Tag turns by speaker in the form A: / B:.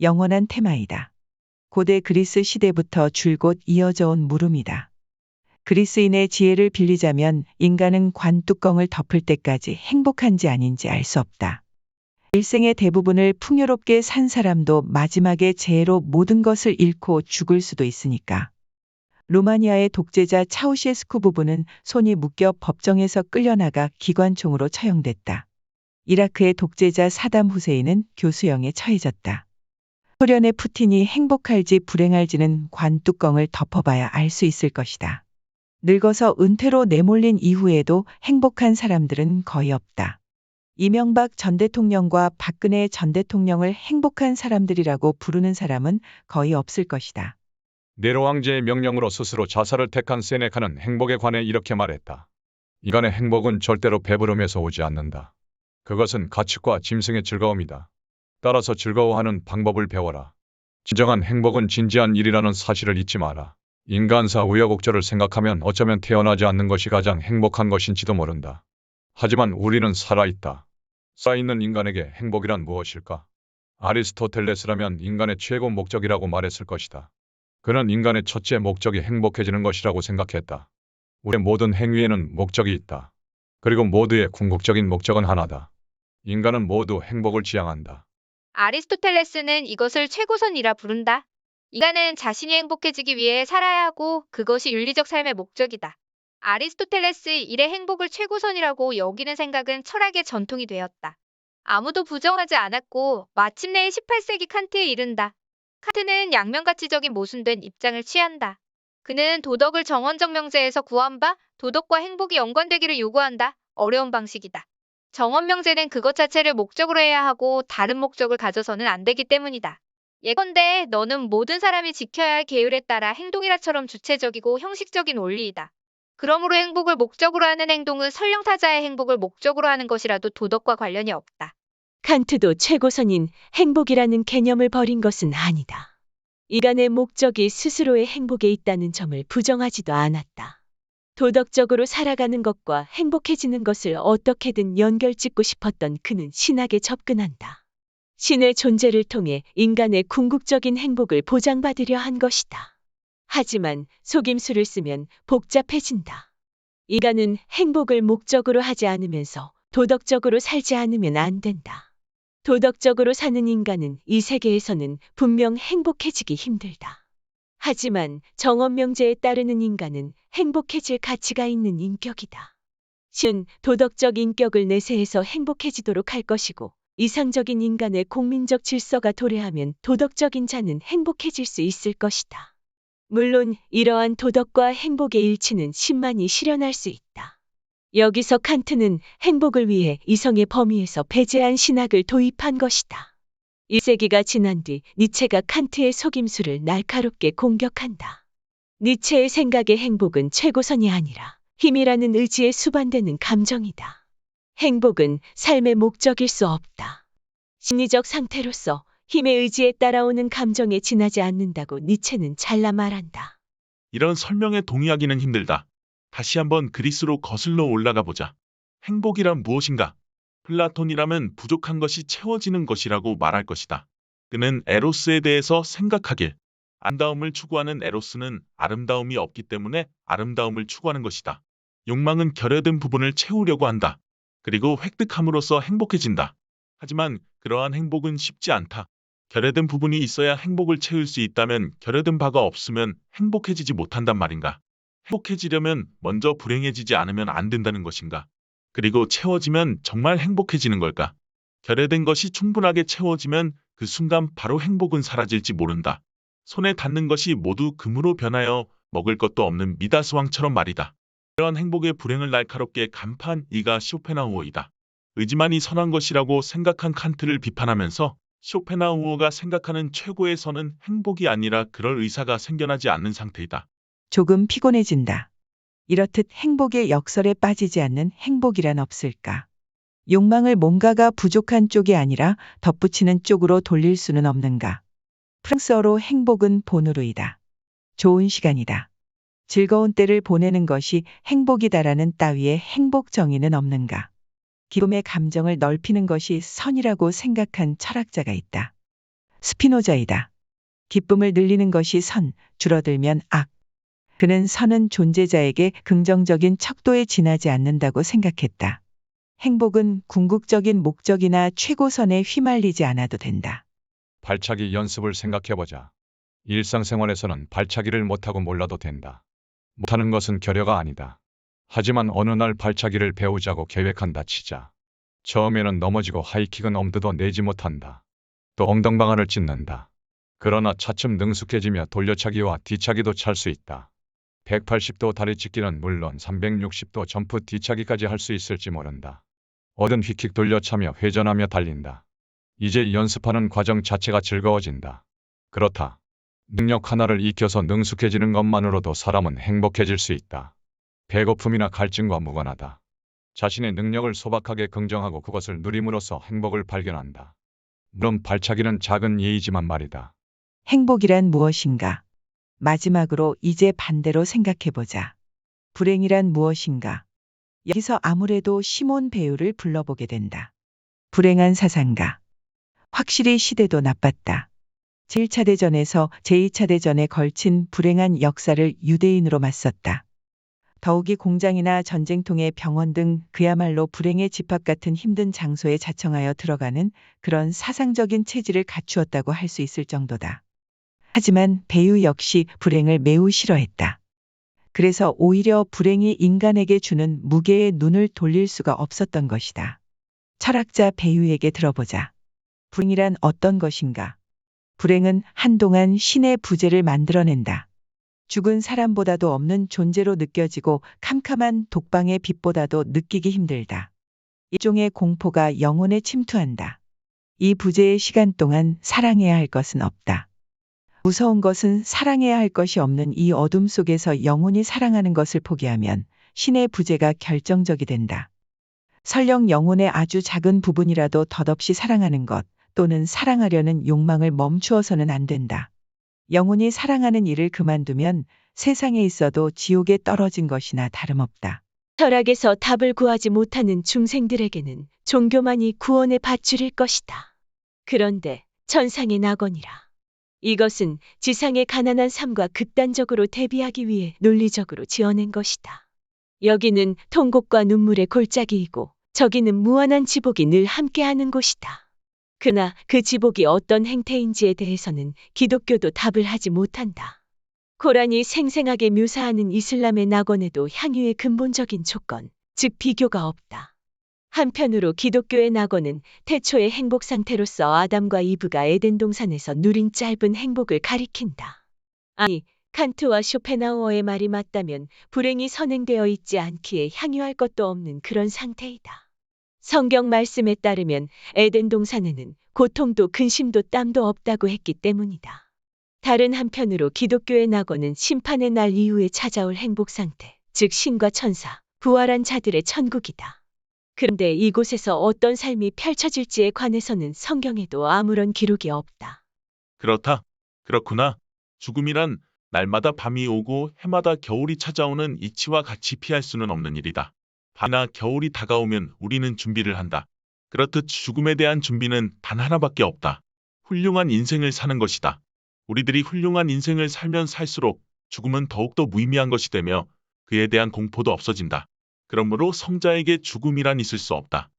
A: 영원한 테마이다. 고대 그리스 시대부터 줄곧 이어져 온 물음이다. 그리스인의 지혜를 빌리자면 인간은 관뚜껑을 덮을 때까지 행복한지 아닌지 알 수 없다. 일생의 대부분을 풍요롭게 산 사람도 마지막에 재해로 모든 것을 잃고 죽을 수도 있으니까. 루마니아의 독재자 차우셰스쿠 부부는 손이 묶여 법정에서 끌려나가 기관총으로 처형됐다. 이라크의 독재자 사담 후세인은 교수형에 처해졌다. 소련의 푸틴이 행복할지 불행할지는 관뚜껑을 덮어봐야 알 수 있을 것이다. 늙어서 은퇴로 내몰린 이후에도 행복한 사람들은 거의 없다. 이명박 전 대통령과 박근혜 전 대통령을 행복한 사람들이라고 부르는 사람은 거의 없을 것이다.
B: 네로 황제의 명령으로 스스로 자살을 택한 세네카는 행복에 관해 이렇게 말했다. 인간의 행복은 절대로 배부름에서 오지 않는다. 그것은 가축과 짐승의 즐거움이다. 따라서 즐거워하는 방법을 배워라. 진정한 행복은 진지한 일이라는 사실을 잊지 마라. 인간사 우여곡절을 생각하면 어쩌면 태어나지 않는 것이 가장 행복한 것인지도 모른다. 하지만 우리는 살아있다. 살아있는 인간에게 행복이란 무엇일까? 아리스토텔레스라면 인간의 최고 목적이라고 말했을 것이다. 그는 인간의 첫째 목적이 행복해지는 것이라고 생각했다. 우리의 모든 행위에는 목적이 있다. 그리고 모두의 궁극적인 목적은 하나다. 인간은 모두 행복을 지향한다.
C: 아리스토텔레스는 이것을 최고선이라 부른다. 인간은 자신이 행복해지기 위해 살아야 하고 그것이 윤리적 삶의 목적이다. 아리스토텔레스 일의 행복을 최고선이라고 여기는 생각은 철학의 전통이 되었다. 아무도 부정하지 않았고 마침내 18세기 칸트에 이른다. 칸트는 양면가치적인 모순된 입장을 취한다. 그는 도덕을 정원적 명제에서 구한 바 도덕과 행복이 연관되기를 요구한다. 어려운 방식이다. 정원 명제는 그것 자체를 목적으로 해야 하고 다른 목적을 가져서는 안 되기 때문이다. 예컨대 너는 모든 사람이 지켜야 할 계율에 따라 행동이라처럼 주체적이고 형식적인 원리이다. 그러므로 행복을 목적으로 하는 행동은 설령 타자의 행복을 목적으로 하는 것이라도 도덕과 관련이 없다.
D: 칸트도 최고선인 행복이라는 개념을 버린 것은 아니다. 인간의 목적이 스스로의 행복에 있다는 점을 부정하지도 않았다. 도덕적으로 살아가는 것과 행복해지는 것을 어떻게든 연결짓고 싶었던 그는 신학에 접근한다. 신의 존재를 통해 인간의 궁극적인 행복을 보장받으려 한 것이다. 하지만 속임수를 쓰면 복잡해진다. 인간은 행복을 목적으로 하지 않으면서 도덕적으로 살지 않으면 안 된다. 도덕적으로 사는 인간은 이 세계에서는 분명 행복해지기 힘들다. 하지만 정원명제에 따르는 인간은 행복해질 가치가 있는 인격이다. 신은 도덕적 인격을 내세해서 행복해지도록 할 것이고 이상적인 인간의 공민적 질서가 도래하면 도덕적인 자는 행복해질 수 있을 것이다. 물론 이러한 도덕과 행복의 일치는 신만이 실현할 수 있다. 여기서 칸트는 행복을 위해 이성의 범위에서 배제한 신학을 도입한 것이다. 1세기가 지난 뒤 니체가 칸트의 속임수를 날카롭게 공격한다. 니체의 생각의 행복은 최고선이 아니라 힘이라는 의지에 수반되는 감정이다. 행복은 삶의 목적일 수 없다. 심리적 상태로서 힘의 의지에 따라오는 감정에 지나지 않는다고 니체는 잘라 말한다.
E: 이런 설명에 동의하기는 힘들다. 다시 한번 그리스로 거슬러 올라가 보자. 행복이란 무엇인가? 플라톤이라면 부족한 것이 채워지는 것이라고 말할 것이다. 그는 에로스에 대해서 생각하길. 아름다움을 추구하는 에로스는 아름다움이 없기 때문에 아름다움을 추구하는 것이다. 욕망은 결여된 부분을 채우려고 한다. 그리고 획득함으로써 행복해진다. 하지만 그러한 행복은 쉽지 않다. 결여된 부분이 있어야 행복을 채울 수 있다면 결여된 바가 없으면 행복해지지 못한단 말인가? 행복해지려면 먼저 불행해지지 않으면 안 된다는 것인가? 그리고 채워지면 정말 행복해지는 걸까? 결여된 것이 충분하게 채워지면 그 순간 바로 행복은 사라질지 모른다. 손에 닿는 것이 모두 금으로 변하여 먹을 것도 없는 미다스왕처럼 말이다. 이러한 행복의 불행을 날카롭게 간파한 이가 쇼펜하우어이다. 의지만이 선한 것이라고 생각한 칸트를 비판하면서 쇼펜하우어가 생각하는 최고의 선은 행복이 아니라 그럴 의사가 생겨나지 않는 상태이다.
A: 조금 피곤해진다. 이렇듯 행복의 역설에 빠지지 않는 행복이란 없을까? 욕망을 뭔가가 부족한 쪽이 아니라 덧붙이는 쪽으로 돌릴 수는 없는가? 프랑스어로 행복은 본으로이다. 좋은 시간이다. 즐거운 때를 보내는 것이 행복이다라는 따위의 행복 정의는 없는가? 기쁨의 감정을 넓히는 것이 선이라고 생각한 철학자가 있다. 스피노자이다. 기쁨을 늘리는 것이 선, 줄어들면 악. 그는 선은 존재자에게 긍정적인 척도에 지나지 않는다고 생각했다. 행복은 궁극적인 목적이나 최고선에 휘말리지 않아도 된다.
B: 발차기 연습을 생각해보자. 일상생활에서는 발차기를 못하고 몰라도 된다. 못하는 것은 결여가 아니다. 하지만 어느 날 발차기를 배우자고 계획한다 치자. 처음에는 넘어지고 하이킥은 엄두도 내지 못한다. 또 엉덩방아를 찢는다. 그러나 차츰 능숙해지며 돌려차기와 뒤차기도 찰 수 있다. 180도 다리 찢기는 물론 360도 점프 뒤차기까지 할 수 있을지 모른다. 얻은 휙킥 돌려차며 회전하며 달린다. 이제 연습하는 과정 자체가 즐거워진다. 그렇다. 능력 하나를 익혀서 능숙해지는 것만으로도 사람은 행복해질 수 있다. 배고픔이나 갈증과 무관하다. 자신의 능력을 소박하게 긍정하고 그것을 누림으로써 행복을 발견한다. 물론 발차기는 작은 예이지만 말이다.
A: 행복이란 무엇인가? 마지막으로 이제 반대로 생각해보자. 불행이란 무엇인가? 여기서 아무래도 시몬 배우를 불러보게 된다. 불행한 사상가. 확실히 시대도 나빴다. 제1차 대전에서 제2차 대전에 걸친 불행한 역사를 유대인으로 맞섰다. 더욱이 공장이나 전쟁통의 병원 등 그야말로 불행의 집합 같은 힘든 장소에 자청하여 들어가는 그런 사상적인 체질을 갖추었다고 할 수 있을 정도다. 하지만 배유 역시 불행을 매우 싫어했다. 그래서 오히려 불행이 인간에게 주는 무게에 눈을 돌릴 수가 없었던 것이다. 철학자 배유에게 들어보자. 불행이란 어떤 것인가? 불행은 한동안 신의 부재를 만들어낸다. 죽은 사람보다도 없는 존재로 느껴지고 캄캄한 독방의 빛보다도 느끼기 힘들다. 일종의 공포가 영혼에 침투한다. 이 부재의 시간 동안 사랑해야 할 것은 없다. 무서운 것은 사랑해야 할 것이 없는 이 어둠 속에서 영혼이 사랑하는 것을 포기하면 신의 부재가 결정적이 된다. 설령 영혼의 아주 작은 부분이라도 덧없이 사랑하는 것 또는 사랑하려는 욕망을 멈추어서는 안 된다. 영혼이 사랑하는 일을 그만두면 세상에 있어도 지옥에 떨어진 것이나 다름없다.
D: 철학에서 답을 구하지 못하는 중생들에게는 종교만이 구원의 밧줄일 것이다. 그런데 천상의 낙원이라. 이것은 지상의 가난한 삶과 극단적으로 대비하기 위해 논리적으로 지어낸 것이다. 여기는 통곡과 눈물의 골짜기이고 저기는 무한한 지복이 늘 함께하는 곳이다. 그러나 그 지복이 어떤 행태인지에 대해서는 기독교도 답을 하지 못한다. 코란이 생생하게 묘사하는 이슬람의 낙원에도 향유의 근본적인 조건, 즉 비교가 없다. 한편으로 기독교의 낙원은 태초의 행복 상태로서 아담과 이브가 에덴 동산에서 누린 짧은 행복을 가리킨다. 아니, 칸트와 쇼펜하우어의 말이 맞다면 불행이 선행되어 있지 않기에 향유할 것도 없는 그런 상태이다. 성경 말씀에 따르면 에덴 동산에는 고통도 근심도 땀도 없다고 했기 때문이다. 다른 한편으로 기독교의 낙원은 심판의 날 이후에 찾아올 행복 상태, 즉 신과 천사, 부활한 자들의 천국이다. 그런데 이곳에서 어떤 삶이 펼쳐질지에 관해서는 성경에도 아무런 기록이 없다.
E: 그렇구나. 죽음이란 날마다 밤이 오고 해마다 겨울이 찾아오는 이치와 같이 피할 수는 없는 일이다. 밤이나 겨울이 다가오면 우리는 준비를 한다. 그렇듯 죽음에 대한 준비는 단 하나밖에 없다. 훌륭한 인생을 사는 것이다. 우리들이 훌륭한 인생을 살면 살수록 죽음은 더욱더 무의미한 것이 되며 그에 대한 공포도 없어진다. 그러므로 성자에게 죽음이란 있을 수 없다.